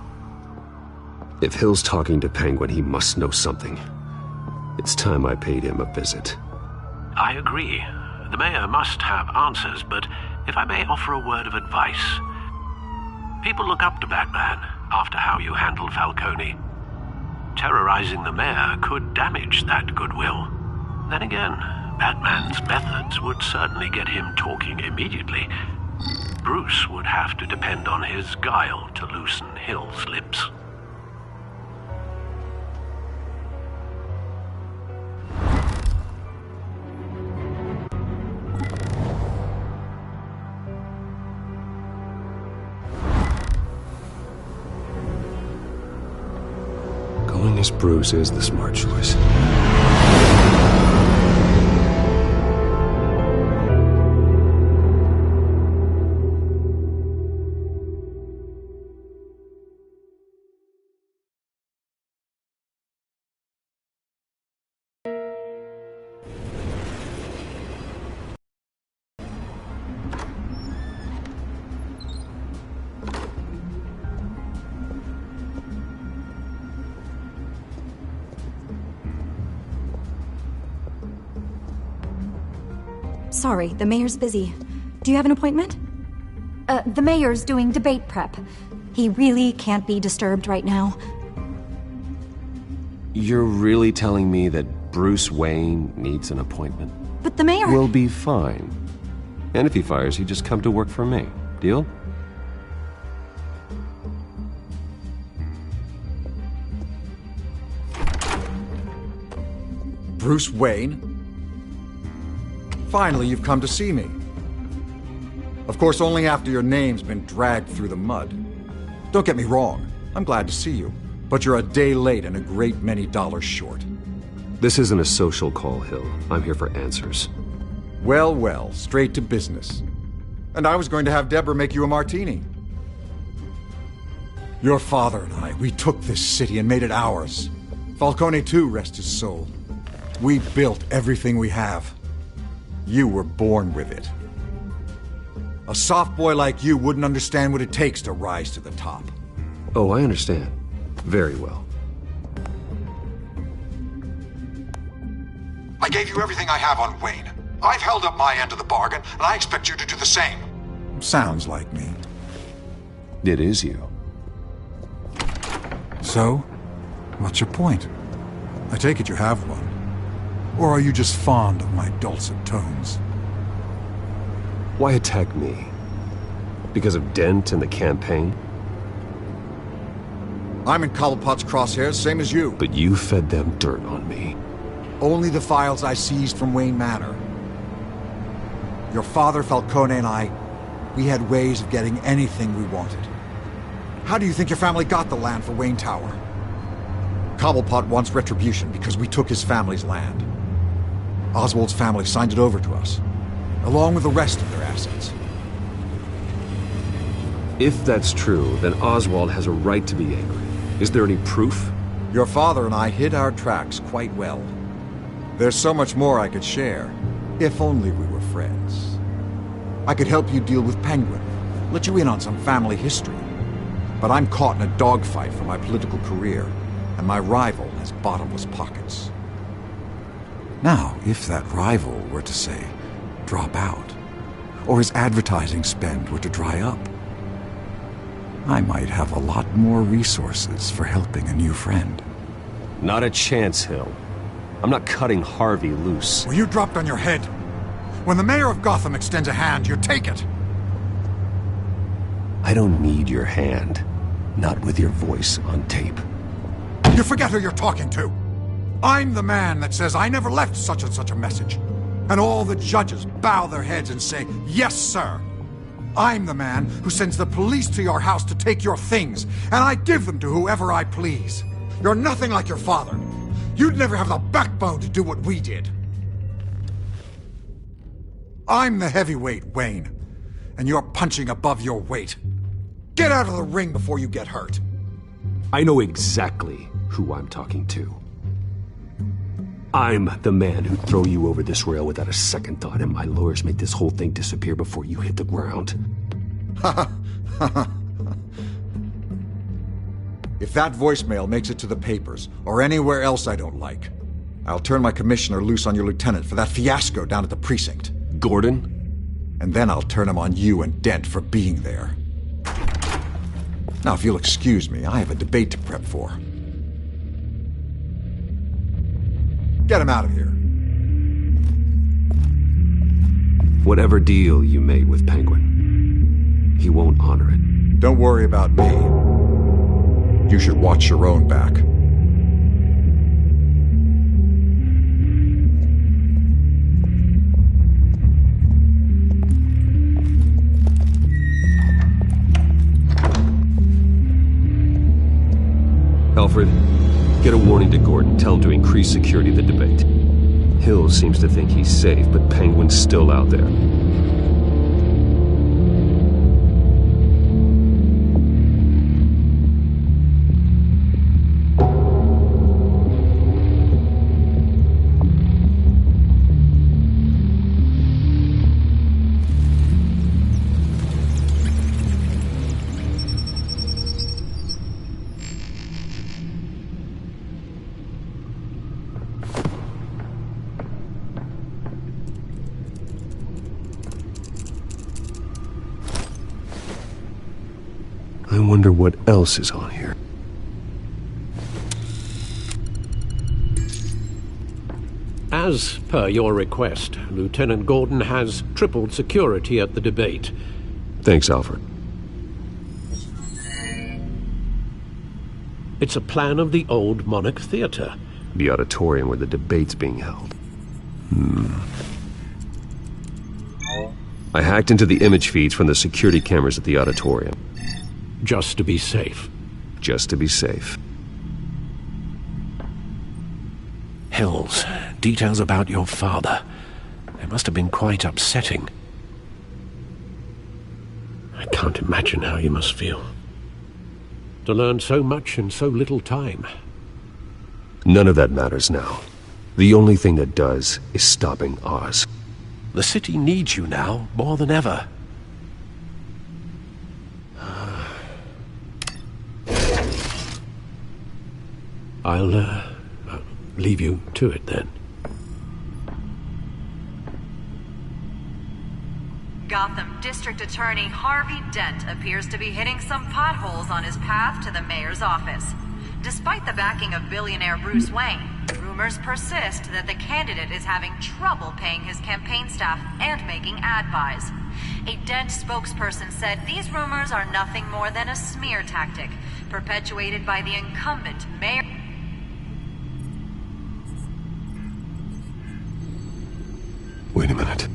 If Hill's talking to Penguin, he must know something. It's time I paid him a visit. I agree. The mayor must have answers, but if I may offer a word of advice. People look up to Batman after how you handled Falcone. Terrorizing the mayor could damage that goodwill. Then again, Batman's methods would certainly get him talking immediately. Bruce would have to depend on his guile to loosen Hill's lips. Going as Bruce is the smart choice. Sorry, the mayor's busy. Do you have an appointment? The mayor's doing debate prep. He really can't be disturbed right now. You're really telling me that Bruce Wayne needs an appointment? But the mayor... We'll be fine. And if he fires, you just come to work for me. Deal? Bruce Wayne? Finally, you've come to see me. Of course, only after your name's been dragged through the mud. Don't get me wrong, I'm glad to see you, but you're a day late and a great many dollars short. This isn't a social call, Hill. I'm here for answers. Well, well, straight to business. And I was going to have Deborah make you a martini. Your father and I, we took this city and made it ours. Falcone too, rest his soul. We built everything we have. You were born with it. A soft boy like you wouldn't understand what it takes to rise to the top. Oh, I understand. Very well. I gave you everything I have on Wayne. I've held up my end of the bargain, and I expect you to do the same. Sounds like me. It is you. So, what's your point? I take it you have one. Or are you just fond of my dulcet tones? Why attack me? Because of Dent and the campaign? I'm in Cobblepot's crosshairs, same as you. But you fed them dirt on me. Only the files I seized from Wayne Manor. Your father, Falcone, and I, we had ways of getting anything we wanted. How do you think your family got the land for Wayne Tower? Cobblepot wants retribution because we took his family's land. Oswald's family signed it over to us, along with the rest of their assets. If that's true, then Oswald has a right to be angry. Is there any proof? Your father and I hid our tracks quite well. There's so much more I could share, if only we were friends. I could help you deal with Penguin, let you in on some family history. But I'm caught in a dogfight for my political career, and my rival has bottomless pockets. Now, if that rival were to, say, drop out, or his advertising spend were to dry up, I might have a lot more resources for helping a new friend. Not a chance, Hill. I'm not cutting Harvey loose. Well, you dropped on your head. When the mayor of Gotham extends a hand, you take it. I don't need your hand. Not with your voice on tape. You forget who you're talking to. I'm the man that says I never left such and such a message. And all the judges bow their heads and say, yes, sir. I'm the man who sends the police to your house to take your things, and I give them to whoever I please. You're nothing like your father. You'd never have the backbone to do what we did. I'm the heavyweight, Wayne, and you're punching above your weight. Get out of the ring before you get hurt. I know exactly who I'm talking to. I'm the man who'd throw you over this rail without a second thought, and my lawyers make this whole thing disappear before you hit the ground. If that voicemail makes it to the papers, or anywhere else I don't like, I'll turn my commissioner loose on your lieutenant for that fiasco down at the precinct. Gordon? And then I'll turn him on you and Dent for being there. Now, if you'll excuse me, I have a debate to prep for. Get him out of here. Whatever deal you made with Penguin, he won't honor it. Don't worry about me. You should watch your own back. Alfred, get a warning to Gordon. Tell him to increase security at the debate. Hill seems to think he's safe, but Penguin's still out there. I wonder what else is on here. As per your request, Lieutenant Gordon has tripled security at the debate. Thanks, Alfred. It's a plan of the old Monarch Theater. The auditorium where the debate's being held. I hacked into the image feeds from the security cameras at the auditorium. Just to be safe. Just to be safe. Hills, details about your father. They must have been quite upsetting. I can't imagine how you must feel. To learn so much in so little time. None of that matters now. The only thing that does is stopping Oz. The city needs you now, more than ever. I'll leave you to it then. Gotham District Attorney Harvey Dent appears to be hitting some potholes on his path to the mayor's office. Despite the backing of billionaire Bruce Wayne, rumors persist that the candidate is having trouble paying his campaign staff and making ad buys. A Dent spokesperson said these rumors are nothing more than a smear tactic, perpetuated by the incumbent mayor. Wait a minute.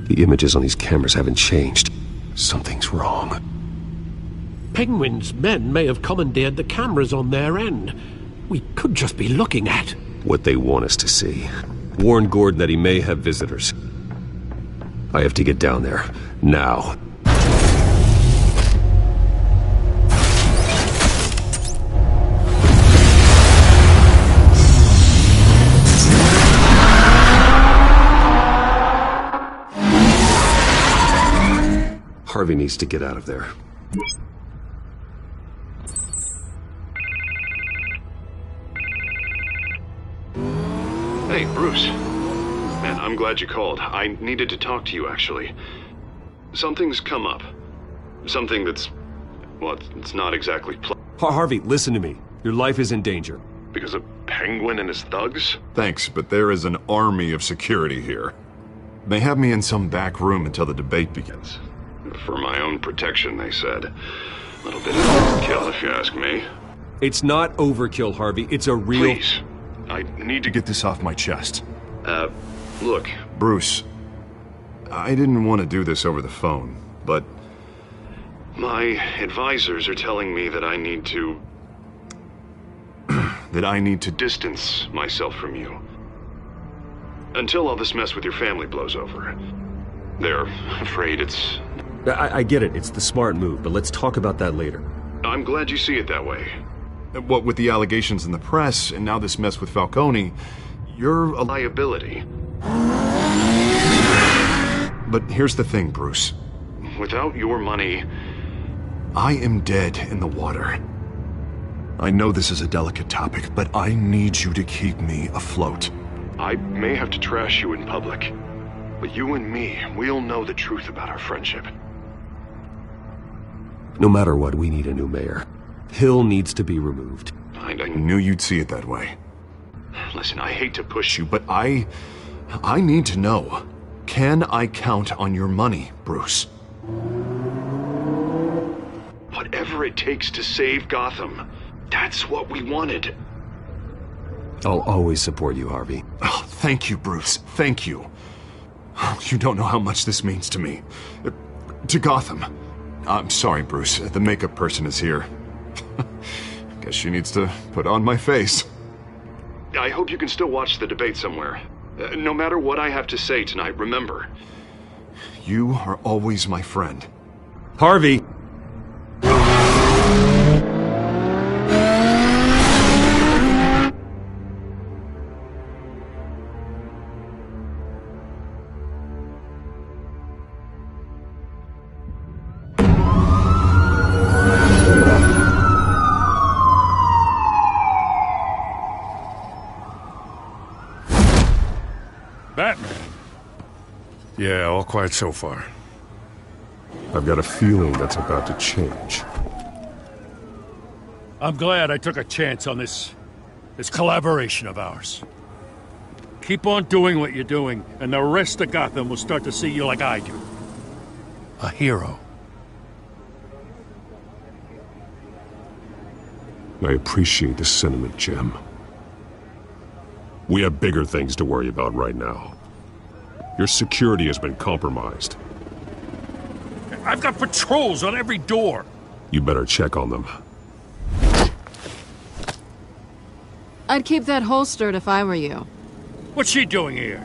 The images on these cameras haven't changed. Something's wrong. Penguin's men may have commandeered the cameras on their end. We could just be looking at what they want us to see. Warn Gordon that he may have visitors. I have to get down there. Now. Harvey needs to get out of there. Hey, Bruce. Man, I'm glad you called. I needed to talk to you, actually. Something's come up. Something that's... well, it's not exactly... Harvey, listen to me. Your life is in danger. Because of Penguin and his thugs? Thanks, but there is an army of security here. They have me in some back room until the debate begins. For my own protection, they said. A little bit of overkill, if you ask me. It's not overkill, Harvey. It's a real... Please. I need to get this off my chest. Look, Bruce. I didn't want to do this over the phone, but... my advisors are telling me that I need to... that I need to distance myself from you. Until all this mess with your family blows over. They're afraid it's... I get it. It's the smart move, but let's talk about that later. I'm glad you see it that way. What with the allegations in the press, and now this mess with Falcone, you're a liability. But here's the thing, Bruce. Without your money, I am dead in the water. I know this is a delicate topic, but I need you to keep me afloat. I may have to trash you in public, but you and me, we'll know the truth about our friendship. No matter what, we need a new mayor. Hill needs to be removed. I knew you'd see it that way. Listen, I hate to push you, but I need to know. Can I count on your money, Bruce? Whatever it takes to save Gotham, that's what we wanted. I'll always support you, Harvey. Oh, thank you, Bruce. Thank you. You don't know how much this means to me. To Gotham. I'm sorry, Bruce. The makeup person is here. Guess she needs to put on my face. I hope you can still watch the debate somewhere. No matter what I have to say tonight, remember, you are always my friend. Harvey! Batman? Yeah, all quiet so far. I've got a feeling that's about to change. I'm glad I took a chance on this collaboration of ours. Keep on doing what you're doing, and the rest of Gotham will start to see you like I do. A hero. I appreciate the sentiment, Jim. We have bigger things to worry about right now. Your security has been compromised. I've got patrols on every door. You better check on them. I'd keep that holstered if I were you. What's she doing here?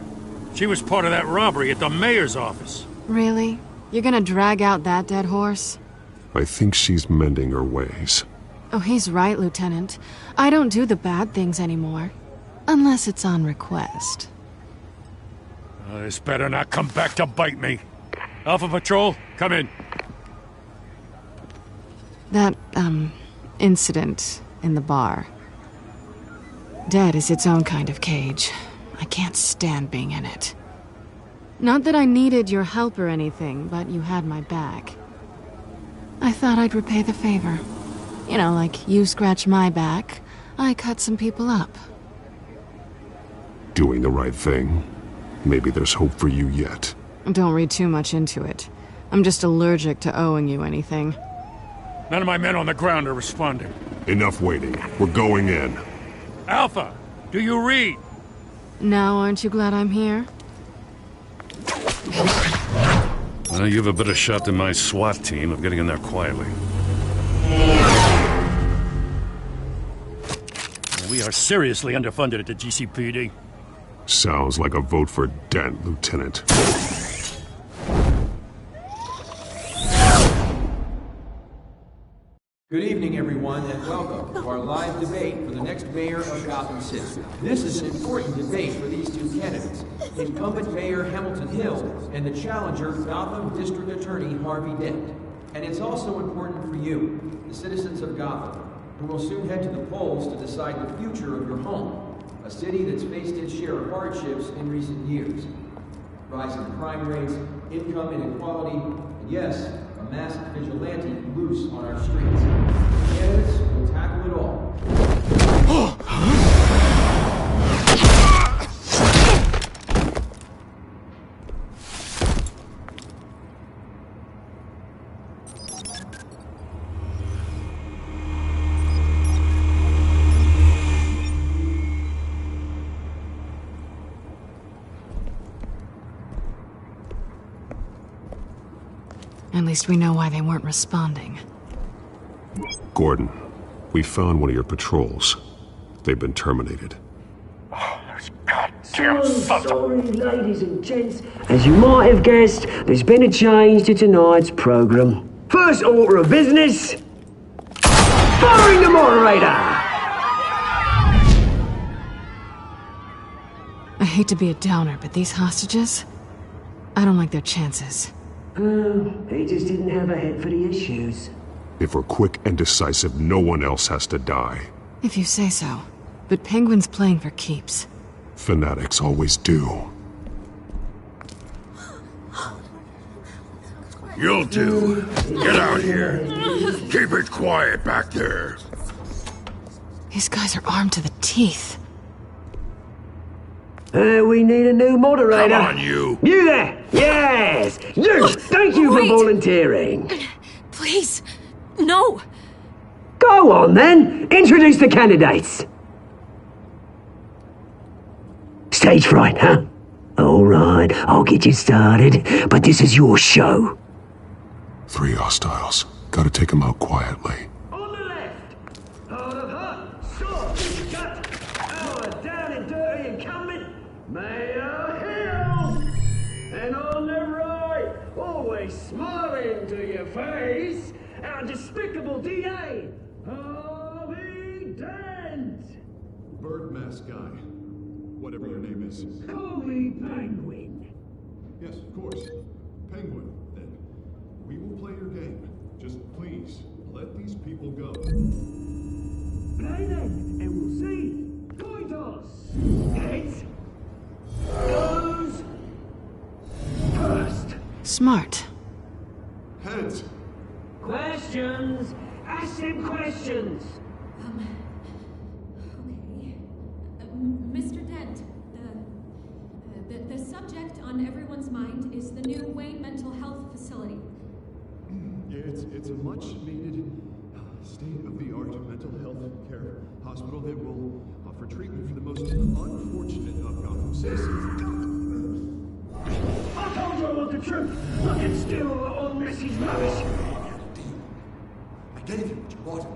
She was part of that robbery at the mayor's office. Really? You're gonna drag out that dead horse? I think she's mending her ways. Oh, he's right, Lieutenant. I don't do the bad things anymore. Unless it's on request. This better not come back to bite me. Alpha Patrol, come in. That, incident in the bar. Dead is its own kind of cage. I can't stand being in it. Not that I needed your help or anything, but you had my back. I thought I'd repay the favor. You know, like you scratch my back, I cut some people up. Doing the right thing. Maybe there's hope for you yet. Don't read too much into it. I'm just allergic to owing you anything. None of my men on the ground are responding. Enough waiting. We're going in. Alpha, do you read? Now, aren't you glad I'm here? Well, you have a better shot than my SWAT team of getting in there quietly. We are seriously underfunded at the GCPD. Sounds like a vote for Dent, Lieutenant. Good evening, everyone, and welcome to our live debate for the next mayor of Gotham City. This is an important debate for these two candidates, incumbent Mayor Hamilton Hill and the challenger, Gotham District Attorney Harvey Dent. And it's also important for you, the citizens of Gotham, who will soon head to the polls to decide the future of your home, a city that's faced its share of hardships in recent years. Rising crime rates, income inequality, and yes, a masked vigilante loose on our streets. Candidates will tackle it all. At least we know why they weren't responding. Gordon, we found one of your patrols. They've been terminated. Sorry, ladies and gents. As you might have guessed, there's been a change to tonight's program. First order of business, firing the moderator! I hate to be a downer, but these hostages, I don't like their chances. He just didn't have a head for the issues. If we're quick and decisive, no one else has to die. If you say so. But Penguin's playing for keeps. Fanatics always do. You'll do. Get out here. Keep it quiet back there. These guys are armed to the teeth. We need a new moderator. Come on, you. You there! Yes! You! Thank you for volunteering. Please, no. Go on, then. Introduce the candidates. Stage fright, huh? All right, I'll get you started, but this is your show. 3 hostiles. Gotta take them out quietly. On the left, hard of hut, short, shut, down and dirty and coming, Mayor Hill. And on the right, always smiling to your face, our despicable DA, Harvey Dent. Bird mask guy. Whatever your name is. Call me Penguin. Yes, of course. Penguin, then. We will play your game. Just please, let these people go. Play then, and we'll see. Coin toss. Heads. Goes. First. Smart. Heads. Questions. Ask them questions. Mr. Dent, the subject on everyone's mind is the new Wayne Mental Health Facility. Yeah, it's a much-needed, state-of-the-art mental health care hospital that will offer treatment for the most unfortunate of Gotham citizens. I told you I want the truth. I can steal on Mrs. rubbish. I gave you what you wanted.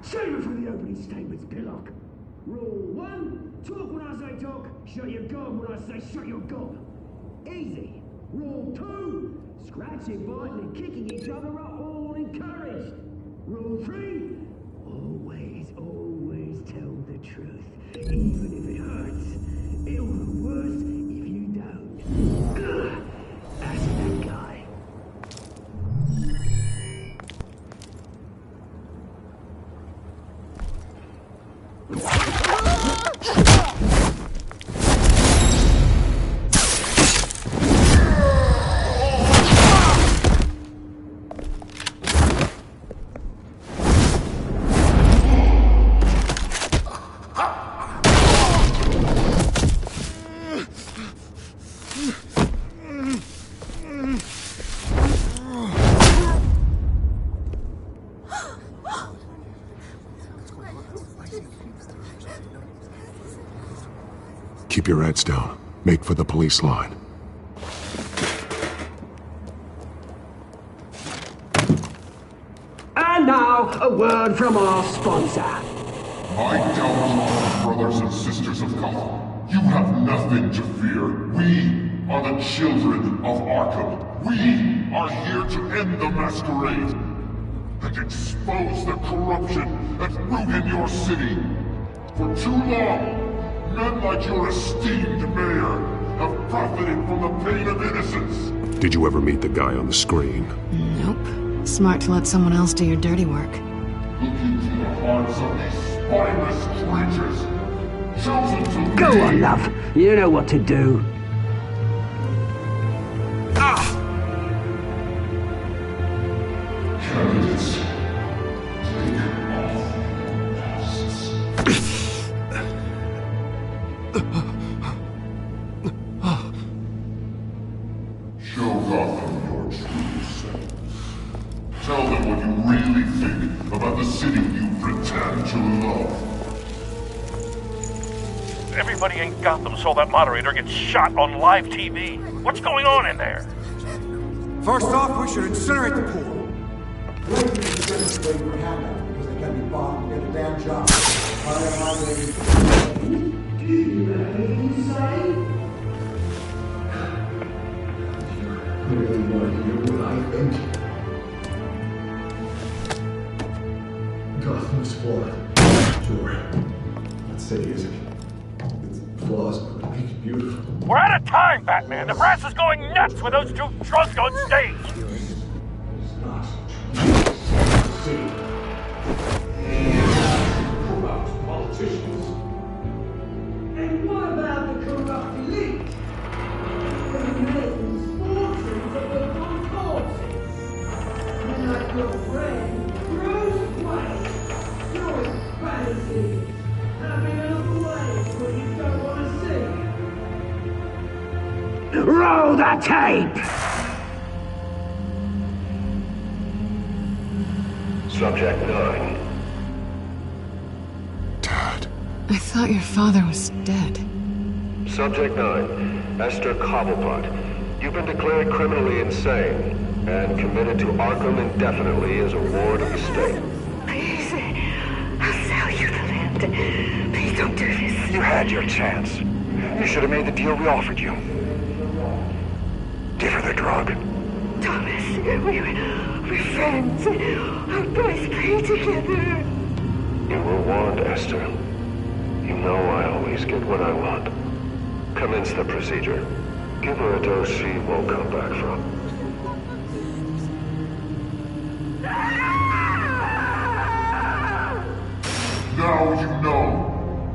Save it for the opening statements, Pillock. Rule 1, talk when I say talk, shut your gob when I say shut your gob. Easy. Rule 2, scratching, biting and kicking each other are all encouraged. Rule 3, always tell the truth, even if it hurts. It'll look worse if you don't. That's that guy. Keep your heads down. Make for the police line. And now, a word from our sponsor. My downfall, brothers and sisters of Gotham. You have nothing to fear. We are the children of Arkham. We are here to end the masquerade and expose the corruption that ruined your city. For too long, men like your esteemed mayor have profited from the pain of innocence. Did you ever meet the guy on the screen? Nope. Smart to let someone else do your dirty work. Look into the hearts of these spineless creatures, chosen to Go lead. on, love. You know what to do. Candidates, take off masks. Show Gotham your true self. Tell them what you really think about the city you pretend to love. Everybody in Gotham saw that moderator get shot on live TV. What's going on in there? First off, we should incinerate the pool. Waiting for handout because they gotta be bought and get a damn job. Really want to hear what I think? Gotham is flawed. Sure. That city isn't. Its flaws make it beautiful. We're out of time, Batman. The brass is going nuts with those two drunks on stage. It's not. city. Corrupt politicians. And what about the corrupt elite? The men's fortunes of the concourses. Like your friend, Bruce Wayne, doing fantasies, having a place where you don't want to see. Roll the tape! Subject 9. I thought your father was dead. Subject 9, Esther Cobblepot. You've been declared criminally insane and committed to Arkham indefinitely as a ward of the state. Please, I'll sell you the land. Please don't do this. You had your chance. You should have made the deal we offered you. Give her the drug. Thomas, we're friends. Our boys play together. You were warned, Esther. You know I always get what I want. Commence the procedure. Give her a dose she won't come back from. Now you know.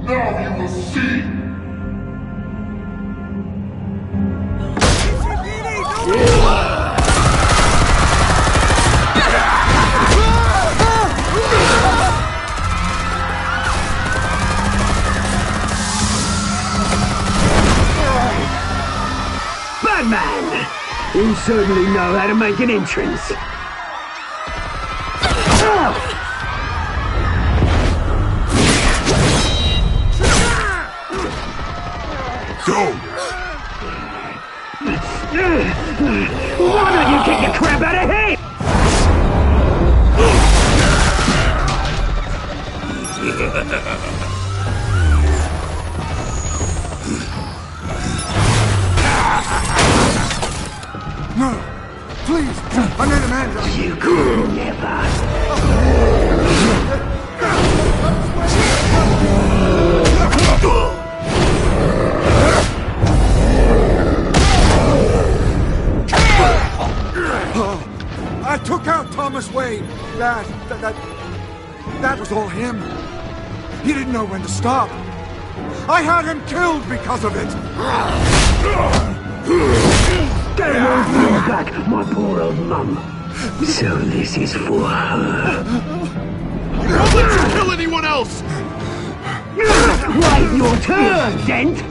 Now you will see. Batman! You certainly know how to make an entrance. Go! Why don't you kick the crap out of him? No! Please! I made a man! You could never! I took out Thomas Wayne. That was all him. He didn't know when to stop. I had him killed because of it. Get away from your back, my poor old mum. So this is for her. Don't let you kill anyone else! Wait your turn, Dent!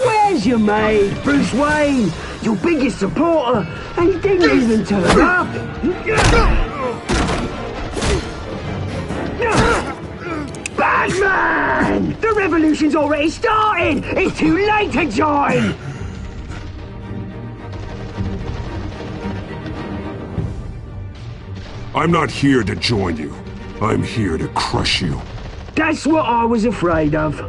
Where's your mate, Bruce Wayne? Your biggest supporter, and he didn't even turn up. Batman! The revolution's already started! It's too late to join! I'm not here to join you. I'm here to crush you. That's what I was afraid of.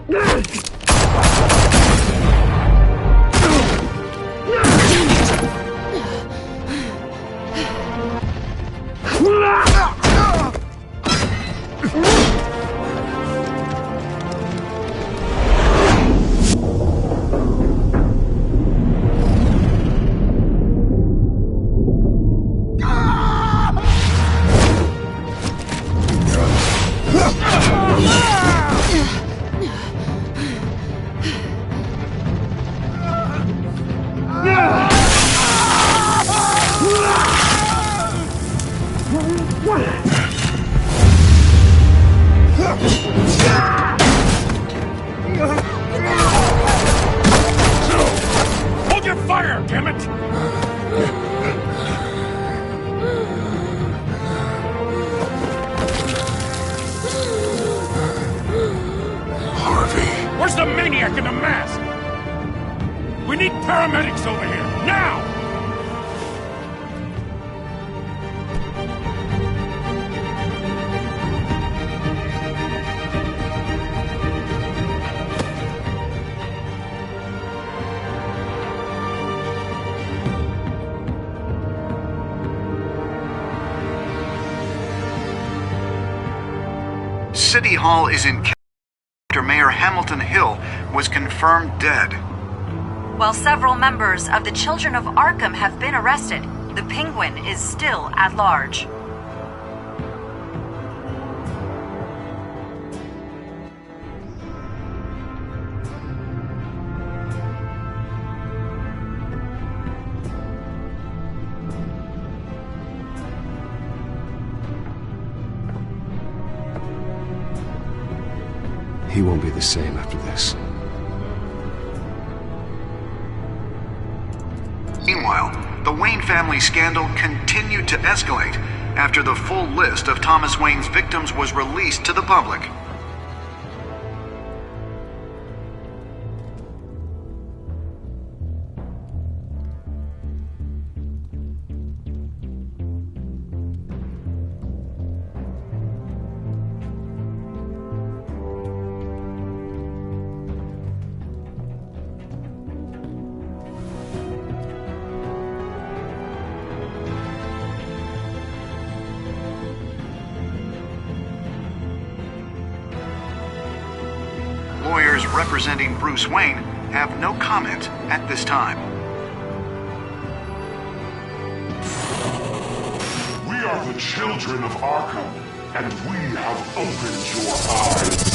Hold your fire, damn it! Harvey. Where's the maniac in the mask? We need paramedics over here, now! City Hall is in chaos after Mayor Hamilton Hill was confirmed dead. While several members of the Children of Arkham have been arrested, the Penguin is still at large. He won't be the same after this. Meanwhile, the Wayne family scandal continued to escalate after the full list of Thomas Wayne's victims was released to the public. Lawyers representing Bruce Wayne have no comment at this time. We are the children of Arkham, and we have opened your eyes.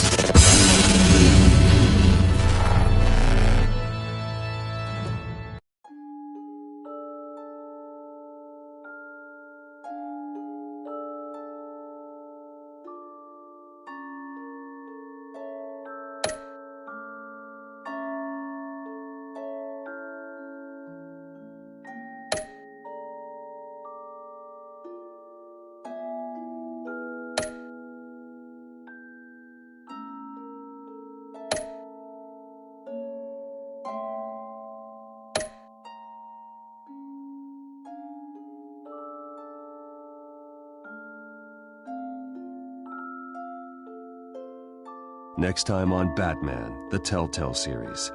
Next time on Batman, the Telltale series.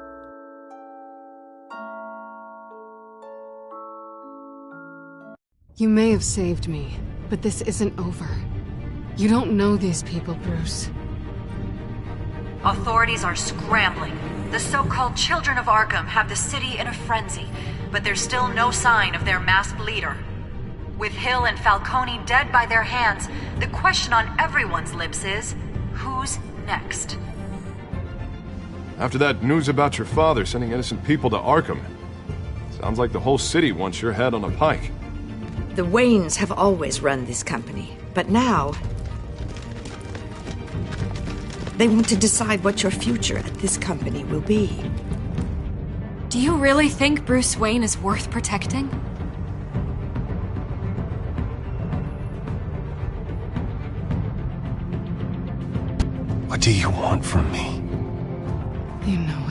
You may have saved me, but this isn't over. You don't know these people, Bruce. Authorities are scrambling. The so-called Children of Arkham have the city in a frenzy, but there's still no sign of their masked leader. With Hill and Falcone dead by their hands, the question on everyone's lips is, who's next? After that news about your father sending innocent people to Arkham, sounds like the whole city wants your head on a pike. The Waynes have always run this company, but now they want to decide what your future at this company will be. Do you really think Bruce Wayne is worth protecting? What do you want from me? You know